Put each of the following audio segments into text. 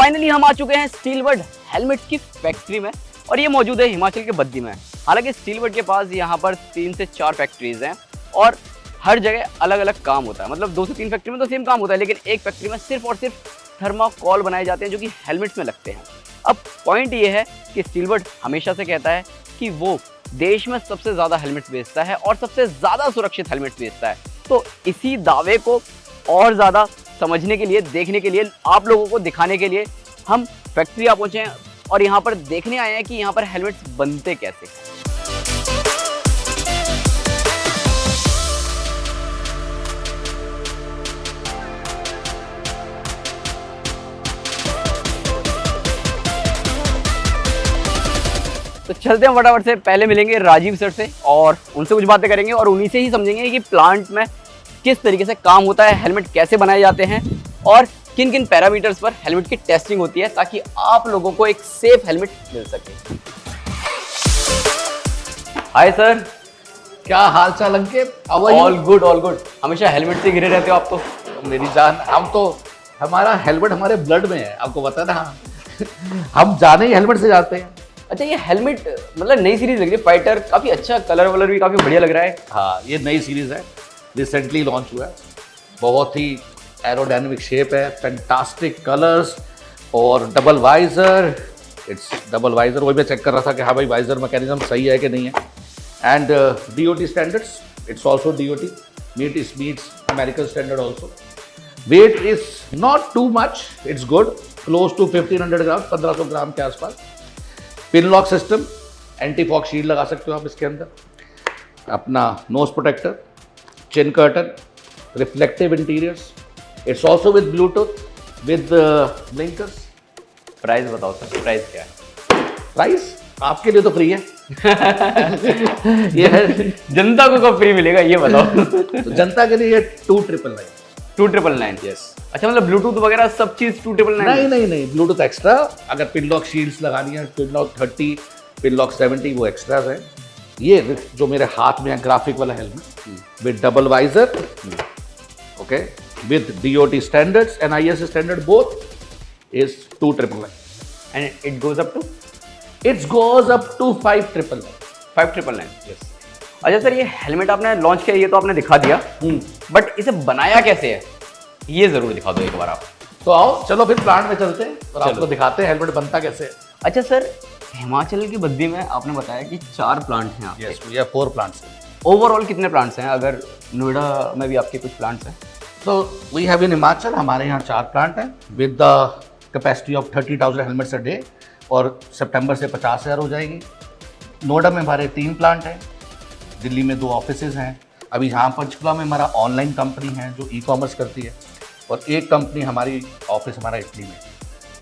Finally हम आ चुके हैं स्टीलवर्ड हेलमेट की फैक्ट्री में और ये मौजूद है हिमाचल के बद्दी में। हालांकि स्टीलवर्ड के पास यहाँ पर 3 से 4 फैक्ट्रीज हैं और हर जगह अलग अलग काम होता है। मतलब 2 से 3 फैक्ट्री में तो सेम काम होता है, लेकिन एक फैक्ट्री में सिर्फ और सिर्फ थर्माकोल बनाए जाते हैं जो कि हेलमेट्स में लगते हैं। अब पॉइंट ये है कि स्टीलवर्ड हमेशा से कहता है कि वो देश में सबसे ज़्यादा हेलमेट्स बेचता है और सबसे ज़्यादा सुरक्षित हेलमेट्स बेचता है। तो इसी दावे को और ज़्यादा समझने के लिए, देखने के लिए, आप लोगों को दिखाने के लिए हम फैक्ट्री आ पहुँचे हैं और यहाँ पर देखने आए हैं कि यहाँ पर हेलमेट्स बनते कैसे। तो चलते हैं फटाफट से, पहले मिलेंगे राजीव सर से और उनसे कुछ बातें करेंगे और उन्हीं से ही समझेंगे कि प्लांट में किस तरीके से काम होता है, हेलमेट कैसे बनाए जाते हैं और किन किन पैरामीटर्स पर हेलमेट की टेस्टिंग होती है ताकि आप लोगों को एक सेफ हेलमेट मिल सके। हाय सर, क्या हाल चाल Ankit? All good all good. हमेशा हेलमेट से घिरे रहते हो आप तो। मेरी जान, हमारा हेलमेट हमारे ब्लड में है, आपको पता है ना। हम जाने ही हेलमेट से जाते हैं। अच्छा, ये हेलमेट मतलब नई सीरीज लग रही है फाइटर, काफी अच्छा कलर वलर भी काफी बढ़िया लग रहा है। हाँ, ये नई सीरीज है, रिसेंटली लॉन्च हुआ है। बहुत ही एरोडायनेमिक शेप है, फैंटास्टिक कलर्स और double visor. It's double visor, वही मैं चेक कर रहा था कि हाँ भाई वाइजर मैकेनिज्म सही है कि नहीं है। And DOT standards, it's also DOT, meets American standard also. Weight is not too much, it's good, close to 1500 gram, 1500 gram के आसपास। Pin lock system, anti fog shield लगा सकते हो आप इसके अंदर, अपना nose protector, chin curtain, reflective interiors. It's also with Bluetooth, with blinkers. Price बताओ सर, प्राइस क्या है? प्राइस आपके लिए तो फ्री है। ये है, जनता को कब फ्री मिलेगा ये बताओ। तो जनता के लिए 2999। 2999, यस। अच्छा, मतलब ब्लूटूथ वगैरह सब चीज 2999? नहीं, ब्लूटूथ एक्स्ट्रा। अगर पिन लॉक शील्ड्स लगानी है, पिन लॉक 30, पिन लॉक 70, वो एक्स्ट्राज है। ये जो मेरे हाथ में है ग्राफिक वाला helmet with double visor, okay, with DOT standards and IS standard, both is 2999 and it goes up to? It's goes up to 5999। 5999, yes. अच्छा सर, ये हेलमेट आपने लॉन्च किया, ये तो आपने दिखा दिया, बट इसे बनाया कैसे है ये जरूर दिखा दो एक बार आप। तो आओ, चलो फिर प्लांट में चलते हैं और आपको दिखाते हैं हेलमेट बनता कैसे है। अच्छा सर, हिमाचल की बद्दी में आपने बताया कि 4 प्लांट हैं आपके। Yes, we have 4 plants. Overall कितने प्लांट्स हैं? अगर नोएडा में भी आपके कुछ प्लांट्स हैं? तो वी हैव इन हिमाचल, हमारे यहाँ 4 प्लांट हैं with the capacity of 30,000 helmets a day, और सितंबर से 50,000 हो जाएगी। नोएडा में हमारे 3 प्लांट हैं, दिल्ली में 2 ऑफिसेज हैं। अभी यहाँ पंचकुला में हमारा ऑनलाइन कंपनी है जो ई-कॉमर्स करती है, और एक कंपनी हमारी ऑफिस हमारा इटली में।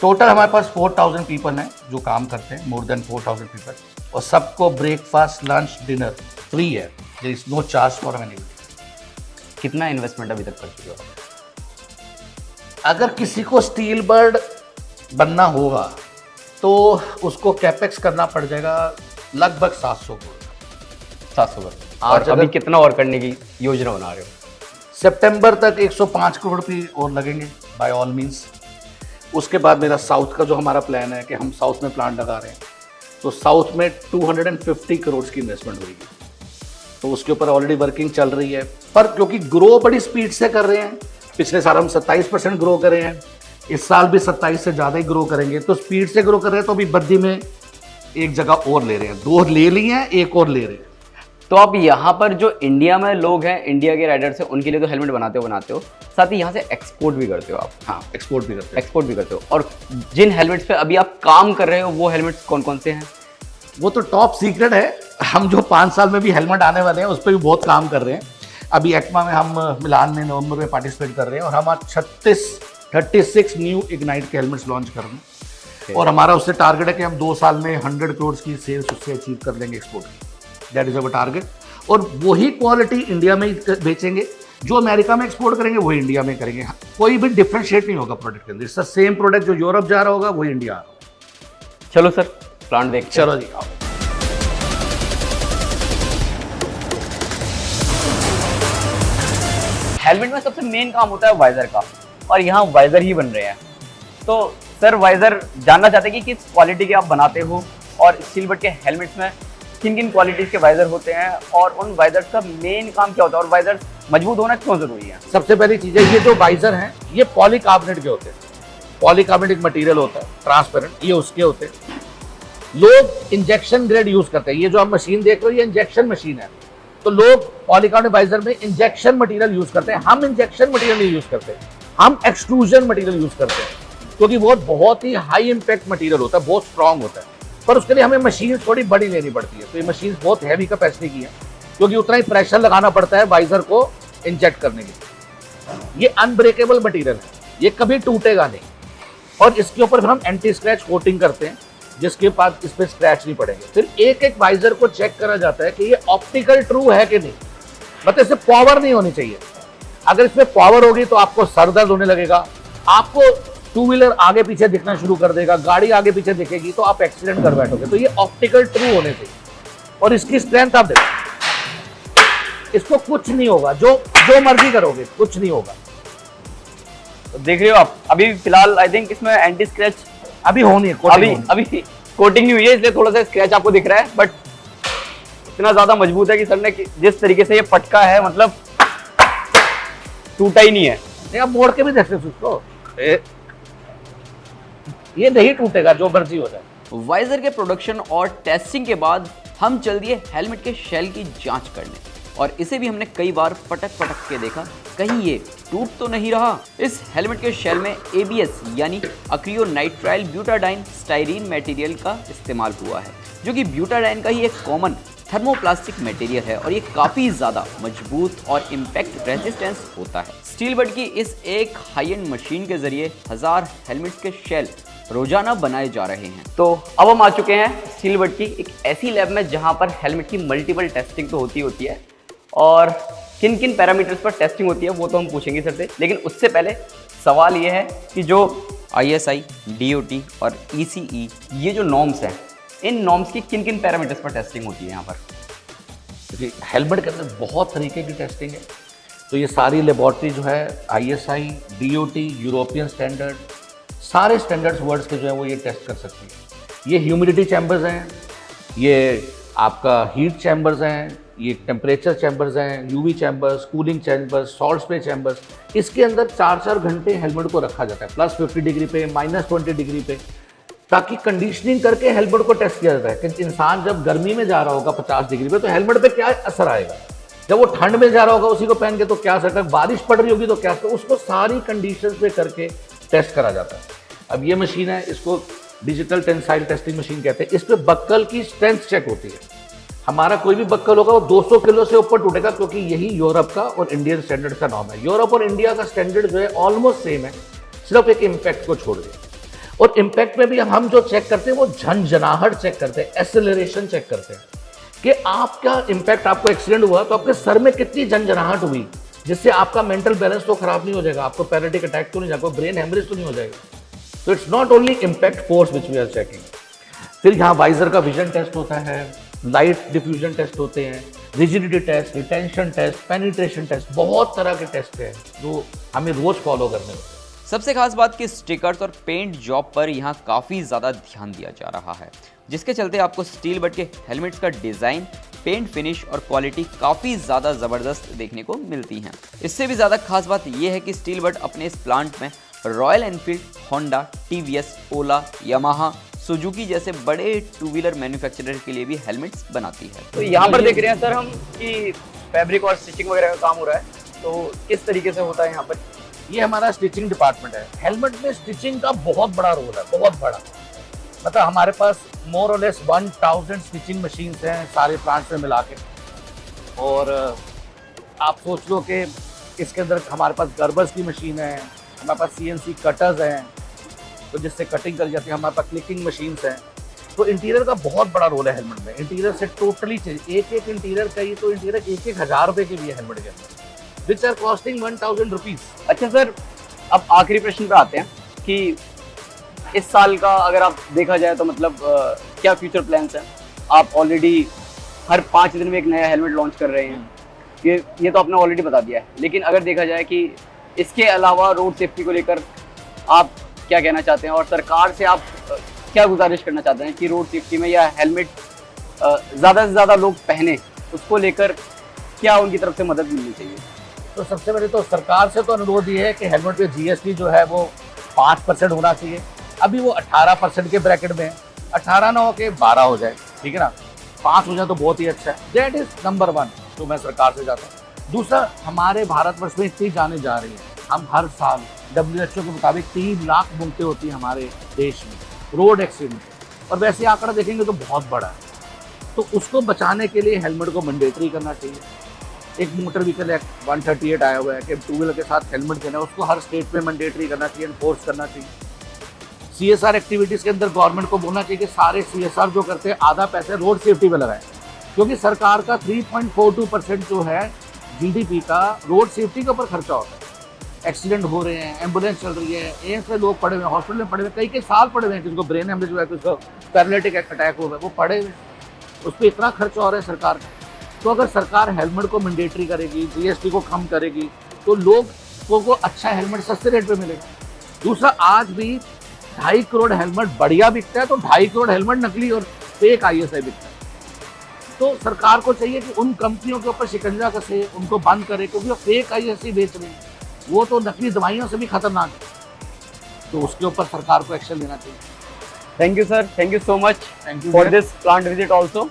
टोटल हमारे पास 4,000 पीपल हैं जो काम करते हैं, मोर देन 4,000 पीपल, और सबको ब्रेकफास्ट, लंच, डिनर फ्री है। There is no charge for anybody. कितना इन्वेस्टमेंट अभी तक कर चुके हो? अगर किसी को स्टील बर्ड बनना होगा तो उसको कैपेक्स करना पड़ जाएगा लगभग 700 करोड़। 700 करोड़। और अभी कितना और करने की योजना बना रहे हो? सितंबर तक 105 करोड़ भी और लगेंगे बाय ऑल मीन्स। उसके बाद मेरा साउथ का जो हमारा प्लान है कि हम साउथ में प्लांट लगा रहे हैं, तो साउथ में 250 करोड़ की इन्वेस्टमेंट होगी। तो उसके ऊपर ऑलरेडी वर्किंग चल रही है, पर क्योंकि ग्रो बड़ी स्पीड से कर रहे हैं, पिछले साल हम 27% ग्रो करे हैं, इस साल भी 27 से ज़्यादा ही ग्रो करेंगे। तो स्पीड से ग्रो कर रहे हैं, तो अभी बद्दी में एक जगह और ले रहे हैं, 2 ले ली हैं, एक और ले रहे हैं। तो आप यहाँ पर जो इंडिया में लोग हैं, इंडिया के राइडर्स हैं, उनके लिए तो हेलमेट बनाते हो, साथ ही यहाँ से एक्सपोर्ट भी करते हो आप? हाँ, एक्सपोर्ट भी करते हो। और जिन हेलमेट्स पे अभी आप काम कर रहे हो वो हेलमेट्स कौन कौन से हैं? वो तो टॉप सीक्रेट है। हम जो 5 साल में भी हेलमेट आने वाले हैं उस पर भी बहुत काम कर रहे हैं। अभी एक्मा में हम मिलान में नवंबर में पार्टिसिपेट कर रहे हैं, और हम आज 36 न्यू इग्नाइट के हेलमेट्स लॉन्च कर रहे हैं। और हमारा उससे टारगेट है कि हम 2 साल में 100 करोड़ की सेल्स उससे अचीव कर लेंगे एक्सपोर्ट की। That is our target. और वही क्वालिटी इंडिया में बेचेंगे, जो अमेरिका में एक्सपोर्ट करेंगे वही इंडिया में करेंगे। कोई भी डिफरेंशिएट नहीं होगा प्रोडक्ट के अंदर। इट्स द सेम प्रोडक्ट, जो यूरोप जा रहा होगा वही इंडिया आ रहा होगा। चलो सर, प्लांट देखते हैं। चलो जी, आओ। हेलमेट में सबसे मेन काम होता है वाइजर का, और यहाँ वाइजर ही बन रहे हैं। तो सर वाइजर जानना चाहते हैं कि किस क्वालिटी के आप बनाते हो और स्टीलबर्ड के हेलमेट्स में किन किन क्वालिटीज के वाइजर होते हैं और उन वाइजर्स का मेन काम क्या होता है और वाइजर्स मजबूत होना क्यों जरूरी है? सबसे पहली चीज है, ये जो वाइजर हैं ये पॉलीकार्बोनेट के होते हैं। पॉलीकार्बोनेट मटेरियल होता है ट्रांसपेरेंट, ये उसके होते हैं। लोग इंजेक्शन ग्रेड यूज करते हैं। ये जो आप मशीन देख रहे हो ये इंजेक्शन मशीन है, तो लोग पॉलीकार्बोनेट वाइजर में इंजेक्शन मटेरियल यूज करते हैं। हम इंजेक्शन मटेरियल नहीं यूज करते, हम एक्सट्रूजन मटेरियल यूज करते हैं, क्योंकि वो बहुत ही हाई इंपैक्ट मटेरियल होता है, बहुत स्ट्रांग होता है। पर उसके लिए हमें मशीन थोड़ी बड़ी लेनी पड़ती है, तो ये मशीन बहुत हैवी कैपेसिटी की है, क्योंकि उतना ही प्रेशर लगाना पड़ता है वाइजर को इंजेक्ट करने के लिए। ये अनब्रेकेबल मटेरियल है, ये कभी टूटेगा नहीं, और इसके ऊपर फिर हम एंटी स्क्रैच कोटिंग करते हैं, जिसके बाद इस पर स्क्रैच नहीं पड़ेंगे। फिर एक एक वाइजर को चेक करा जाता है कि ये ऑप्टिकल ट्रू है कि नहीं, मतलब इससे पावर नहीं होनी चाहिए। अगर इसमें पावर होगी तो आपको सर दर्द होने लगेगा, आपको टू व्हीलर आगे पीछे दिखना शुरू कर देगा, गाड़ी आगे पीछे दिखेगी तो आप एक्सीडेंट कर बैठोगे। तो ये ऑप्टिकल ट्रू होने चाहिए, और इसकी स्ट्रेंथ आप देखो, इसको कुछ नहीं होगा, जो मर्जी करोगे कुछ नहीं होगा। तो देख रहे हो आप, अभी फिलहाल आई थिंक इसमें एंटी स्क्रैच अभी होनी है, अभी कोटिंग नहीं हुई है, इसलिए थोड़ा सा स्क्रैच आपको दिख रहा है, बट इतना ज्यादा मजबूत है कि सर ने जिस तरीके से ये पटका है, मतलब टूटा ही नहीं है। नहीं, आप मोड़ के भी देख सकते हो उसको, ये नहीं टूटेगा जो मर्जी हो जाए। वाइजर के प्रोडक्शन और टेस्टिंग के बाद हम चल दिए हेलमेट के शेल की जांच करने, और इसे भी हमने कई बार पटक के देखा, कहीं ये टूट तो नहीं रहा। इस हेलमेट के शेल में ABS यानी एक्रियोनाइट्राइल ब्यूटाडाइन स्टाइरीन मटेरियल का इस्तेमाल हुआ है, जो कि ब्यूटाडाइन का ही एक कॉमन थर्मोप्लास्टिक मटेरियल है, और ये काफ़ी ज़्यादा मजबूत और इम्पैक्ट रेजिस्टेंस होता है। स्टीलबर्ड की इस एक हाई एंड मशीन के जरिए 1000 हेलमेट्स के शेल रोजाना बनाए जा रहे हैं। तो अब हम आ चुके हैं स्टीलबर्ड की एक ऐसी लैब में जहां पर हेलमेट की मल्टीपल टेस्टिंग तो होती है, और किन किन पैरामीटर्स पर टेस्टिंग होती है वो तो हम पूछेंगे सर से। लेकिन उससे पहले सवाल ये है कि जो ISI, DOT और ECE ये जो नॉर्म्स हैं, इन नॉर्म्स की किन किन पैरामीटर्स पर टेस्टिंग होती है यहाँ पर? देखिए, हेलमेट के अंदर बहुत तरीके की टेस्टिंग है, तो ये सारी लेबॉर्ट्री जो है ISI, DOT, यूरोपियन स्टैंडर्ड, सारे स्टैंडर्ड्स वर्ड्स के जो है वो ये टेस्ट कर सकती है। ये ह्यूमिडिटी चैम्बर्स हैं, ये आपका हीट चैम्बर्स हैं, ये टेम्परेचर चैम्बर्स हैं, UV chambers, cooling chambers, salt spray chambers. इसके अंदर 4-4 घंटे हेलमेट को रखा जाता है, +50 डिग्री पे, -20 डिग्री पे, ताकि कंडीशनिंग करके हेलमेट को टेस्ट किया जाता है कि इंसान जब गर्मी में जा रहा होगा 50 डिग्री पे तो हेलमेट पे क्या असर आएगा, जब वो ठंड में जा रहा होगा उसी को पहन के तो क्या असर, बारिश पड़ रही होगी तो क्या, तो उसको सारी कंडीशन पे करके टेस्ट करा जाता है। अब ये मशीन है, इसको डिजिटल टेंसाइल टेस्टिंग मशीन कहते हैं। इस पे बक्कल की स्ट्रेंथ चेक होती है। हमारा कोई भी बक्कल होगा वो 200 किलो से ऊपर टूटेगा, क्योंकि यही यूरोप का और इंडियन स्टैंडर्ड का नॉर्म है। यूरोप और इंडिया का स्टैंडर्ड जो है ऑलमोस्ट सेम है, सिर्फ एक इम्पैक्ट को छोड़ के। और इम्पैक्ट में भी हम जो चेक करते हैं वो झंझनाहट चेक करते हैं, एक्सेलरेशन चेक करते हैं कि आपका इम्पैक्ट, आपको एक्सीडेंट हुआ तो आपके सर में कितनी झंझनाहट हुई, जिससे आपका मेंटल बैलेंस तो खराब नहीं हो जाएगा, आपको पैरालिटिक अटैक तो नहीं जाएगा, ब्रेन हेमरेज तो नहीं हो जाएगा। तो it's not only impact force which we are checking. फिर यहाँ वाइजर का विजन टेस्ट होता है, लाइट डिफ्यूजन टेस्ट होते हैं, rigidity test, retention test, penetration test, बहुत तरह के टेस्ट हैं जो हमें रोज फॉलो करने होते हैं। सबसे खास बात कि स्टिकर्स और पेंट जॉब पर यहाँ काफ़ी ज़्यादा ध्यान दिया जा रहा है, जिसके चलते आपको स्टीलबर्ड के हेलमेट्स का डिज़ाइन, पेंट फिनिश और क्वालिटी काफ़ी ज़्यादा ज़बरदस्त देखने को मिलती हैं। इससे भी ज़्यादा खास बात यह है कि स्टीलबर्ड अपने इस प्लांट में रॉयल एनफील्ड, होंडा, TVS, ओला, यामाहा, सुजुकी जैसे बड़े टू व्हीलर मैन्युफैक्चरर के लिए भी हेलमेट्स बनाती है। तो यहाँ पर देख रहे हैं सर हम कि फैब्रिक और स्टिचिंग वगैरह का काम हो रहा है, तो किस तरीके से होता है यहाँ पर? ये हमारा स्टिचिंग डिपार्टमेंट है। हेलमेट में स्टिचिंग का बहुत बड़ा रोल है, बहुत बड़ा। मतलब हमारे पास मोर और लेस 1000 स्टिचिंग मशीन्स हैं सारे प्लांट्स में मिला के, और आप सोच लो कि इसके अंदर हमारे पास गर्बर्स की मशीन है, हमारे पास CNC कटर्स हैं तो जिससे कटिंग करी जाती है, हमारे पास क्लिकिंग मशीन्स हैं। तो इंटीरियर का बहुत बड़ा रोल है हेलमेट में। इंटीरियर से टोटली चाहिए, एक इंटीरियर का ही तो इंटीरियर 1,000 रुपये के भी है हेलमेट के अंदर, विच आर कॉस्टिंग 1000 रुपीज़। अच्छा सर, अब आखिरी प्रश्न पे आते हैं कि इस साल का अगर आप देखा जाए तो मतलब क्या फ्यूचर प्लान्स हैं? आप ऑलरेडी हर 5 दिन में एक नया हेलमेट लॉन्च कर रहे हैं, ये तो आपने ऑलरेडी बता दिया है, लेकिन अगर देखा जाए कि इसके अलावा रोड सेफ्टी को लेकर आप क्या कहना चाहते हैं और सरकार से आप क्या गुजारिश करना चाहते हैं कि रोड सेफ्टी में या हेलमेट ज़्यादा से ज़्यादा लोग पहने, उसको लेकर क्या उनकी तरफ से मदद मिलनी चाहिए? तो सबसे पहले तो सरकार से तो अनुरोध ये है कि हेलमेट पे जीएसटी जो है वो 5% होना चाहिए। अभी वो 18% के ब्रैकेट में है, 18 ना हो के 12 हो जाए, ठीक है ना, 5 हो जाए तो बहुत ही अच्छा है। दैट इज नंबर 1 जो मैं सरकार से चाहता हूँ। दूसरा, हमारे भारतवर्ष में इतनी जाने जा रही है, हम हर साल WHO के मुताबिक 3 लाख मौतें होती हैं हमारे देश में रोड एक्सीडेंट, और वैसे आंकड़ा देखेंगे तो बहुत बड़ा है। तो उसको बचाने के लिए हेलमेट को मैंडेटरी करना चाहिए। एक मोटर व्हीकल एक्ट 138 आया हुआ है कि 2 व्हीलर के साथ हेलमेट देना है, उसको हर स्टेट में मैंडेटरी करना चाहिए, एनफोर्स करना चाहिए। CSR एक्टिविटीज़ के अंदर गवर्नमेंट को बोलना चाहिए कि सारे CSR जो करते हैं आधा पैसे रोड सेफ्टी पे लगाएं, क्योंकि सरकार का 3.42% जो है GDP का रोड सेफ्टी के ऊपर खर्चा होता है। एक्सीडेंट हो रहे हैं, एम्बुलेंस चल रही है, एम्स में लोग पड़े हुए हैं, हॉस्पिटल में पड़े हुए हैं, कई साल पड़े हुए हैं, जिनको ब्रेन हेमरेज हुआ है, किसको पैरालिटिक अटैक हुआ है, वो पड़े हुए, उस पर इतना खर्चा हो रहा है सरकार का। तो अगर सरकार हेलमेट को मैंडेटरी करेगी, GST को कम करेगी, तो लोगों को अच्छा हेलमेट सस्ते रेट पे मिलेगा। दूसरा, आज भी 2.5 करोड़ हेलमेट बढ़िया बिकता है, तो 2.5 करोड़ हेलमेट नकली और फेक ISI बिकता है। तो सरकार को चाहिए कि उन कंपनियों के ऊपर शिकंजा कसे, उनको बंद करे, क्योंकि वो फेक ISI बेच रहे हैं, वो तो नकली दवाइयों से भी खतरनाक है। तो उसके ऊपर सरकार को एक्शन लेना चाहिए। Thank you sir, thank you so much thank you for this plant visit also.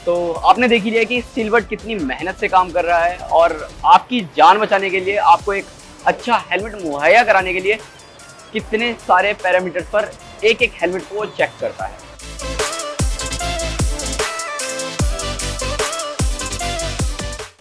तो आपने देख ही लिया कि स्टीलबर्ड कितनी मेहनत से काम कर रहा है और आपकी जान बचाने के लिए, आपको एक अच्छा हेलमेट मुहैया कराने के लिए कितने सारे पैरामीटर्स पर एक एक हेलमेट को चेक करता है।